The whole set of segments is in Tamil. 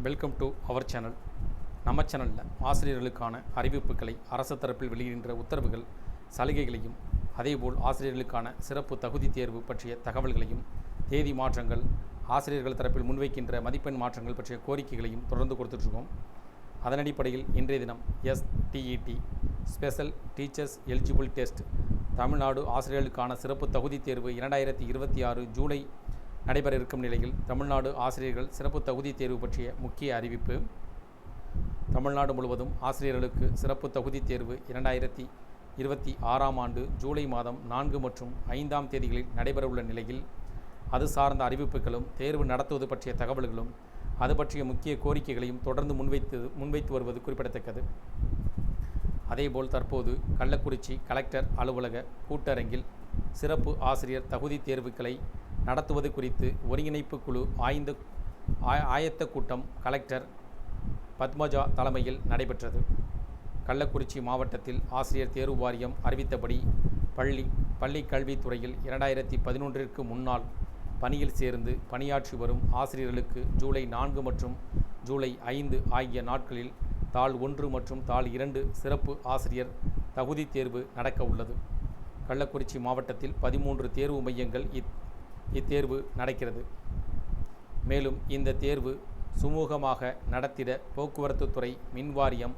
Welcome to our channel. நம்ம சேனலில் ஆசிரியர்களுக்கான அறிவிப்புகளை அரசு தரப்பில் வெளியிடுகின்ற உத்தரவுகள், சலுகைகளையும், அதேபோல் ஆசிரியர்களுக்கான சிறப்பு தகுதி தேர்வு பற்றிய தகவல்களையும், தேதி மாற்றங்கள், ஆசிரியர்கள் தரப்பில் முன்வைக்கின்ற மதிப்பெண் மாற்றங்கள் பற்றிய கோரிக்கைகளையும் தொடர்ந்து கொடுத்துட்ருக்கோம். அதன் அடிப்படையில் இன்றைய தினம் STET special teachers eligible test Tamil Nadu ஆசிரியர்களுக்கான சிறப்பு தகுதி தேர்வு 2026 ஜூலை நடைபெற இருக்கும் நிலையில் தமிழ்நாடு ஆசிரியர்கள் சிறப்பு தகுதி தேர்வு பற்றிய முக்கிய அறிவிப்பு. தமிழ்நாடு முழுவதும் ஆசிரியர்களுக்கு சிறப்பு தகுதி தேர்வு 2026ஆம் ஆண்டு ஜூலை மாதம் 4 மற்றும் 5ஆம் தேதிகளில் நடைபெறவுள்ள நிலையில் அது சார்ந்த அறிவிப்புகளும், தேர்வு நடத்துவது பற்றிய தகவல்களும், அது பற்றிய முக்கிய கோரிக்கைகளையும் தொடர்ந்து முன்வைத்து வருவது குறிப்பிடத்தக்கது. அதேபோல் தற்போது கள்ளக்குறிச்சி கலெக்டர் அலுவலக கூட்டரங்கில் சிறப்பு ஆசிரியர் தகுதி தேர்வுகளை நடத்துவது குறித்து ஒருங்கிணைப்பு குழு ஆயத்த கூட்டம் கலெக்டர் பத்மஜா தலைமையில் நடைபெற்றது. கள்ளக்குறிச்சி மாவட்டத்தில் ஆசிரியர் தேர்வு வாரியம் அறிவித்தபடி பள்ளி கல்வித்துறையில் 2011ற்கு முன்னால் பணியில் சேர்ந்து பணியாற்றி வரும் ஆசிரியர்களுக்கு ஜூலை 4 மற்றும் ஜூலை 5 ஆகிய நாட்களில் தாள் 1 மற்றும் தாள் 2 சிறப்பு ஆசிரியர் தகுதி தேர்வு நடக்க உள்ளது. கள்ளக்குறிச்சி மாவட்டத்தில் 13 தேர்வு மையங்கள் இத்தேர்வு நடக்கிறது. மேலும் இந்த தேர்வு சுமூகமாக நடத்திட போக்குவரத்து துறை, மின்வாரியம்,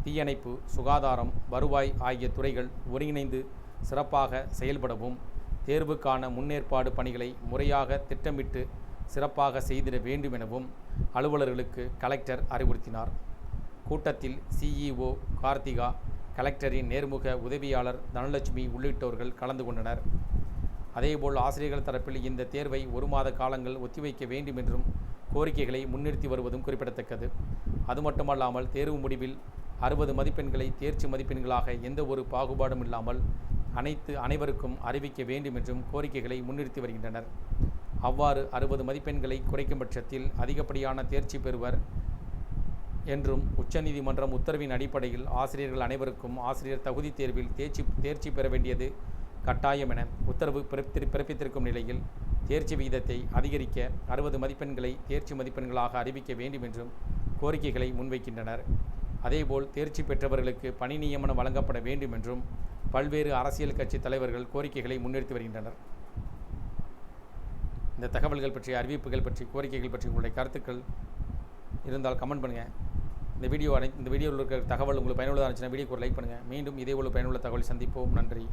தீயணைப்பு, சுகாதாரம், வருவாய் ஆகிய துறைகள் ஒருங்கிணைந்து சிறப்பாக செயல்படவும், தேர்வுக்கான முன்னேற்பாடு பணிகளை முறையாக திட்டமிட்டு சிறப்பாக செய்திட வேண்டும் எனவும் அலுவலர்களுக்கு கலெக்டர் அறிவுறுத்தினார். கூட்டத்தில் CEO கார்த்திகா, கலெக்டரின் நேர்முக உதவியாளர் தனலட்சுமி உள்ளிட்டோர்கள் கலந்து கொண்டனர். அதேபோல் ஆசிரியர்கள் தரப்பில் இந்த தேர்வை 1 மாத காலங்கள் ஒத்திவைக்க வேண்டும் என்றும் கோரிக்கைகளை முன்னிறுத்தி வருவதும் குறிப்பிடத்தக்கது. அது மட்டுமல்லாமல் தேர்வு முடிவில் 60 மதிப்பெண்களை தேர்ச்சி மதிப்பெண்களாக எந்த ஒரு பாகுபாடும் இல்லாமல் அனைவருக்கும் அறிவிக்க வேண்டும் என்றும் கோரிக்கைகளை முன்னிறுத்தி வருகின்றனர். அவ்வாறு 60 மதிப்பெண்களை குறைக்கும் பட்சத்தில் அதிகப்படியான தேர்ச்சி பெறுவர் என்றும் உச்சநீதிமன்றம் உத்தரவின் அடிப்படையில் ஆசிரியர்கள் அனைவருக்கும் ஆசிரியர் தகுதி தேர்வில் தேர்ச்சி பெற வேண்டியது கட்டாயம் என உத்தரவு பிறப்பித்திருக்கும் நிலையில் தேர்ச்சி விகிதத்தை அதிகரிக்க 60 மதிப்பெண்களை தேர்ச்சி மதிப்பெண்களாக அறிவிக்க வேண்டும் என்றும் கோரிக்கைகளை முன்வைக்கின்றனர். அதேபோல் தேர்ச்சி பெற்றவர்களுக்கு பணி நியமனம் வழங்கப்பட வேண்டும் என்றும் பல்வேறு அரசியல் கட்சி தலைவர்கள் கோரிக்கைகளை முன்னிறுத்தி வருகின்றனர். இந்த தகவல்கள் பற்றிய அறிவிப்புகள் பற்றி, கோரிக்கைகள் பற்றி உங்களுடைய கருத்துக்கள் இருந்தால் கமெண்ட் பண்ணுங்கள். இந்த வீடியோவில் இருக்கிற தகவல் உங்களுக்கு பயனுள்ளதாக இருந்துச்சுன்னா வீடியோக்கு ஒரு லைக் பண்ணுங்கள். மீண்டும் இதே ஒரு பயனுள்ள தகவல் சந்திப்போம். நன்றி.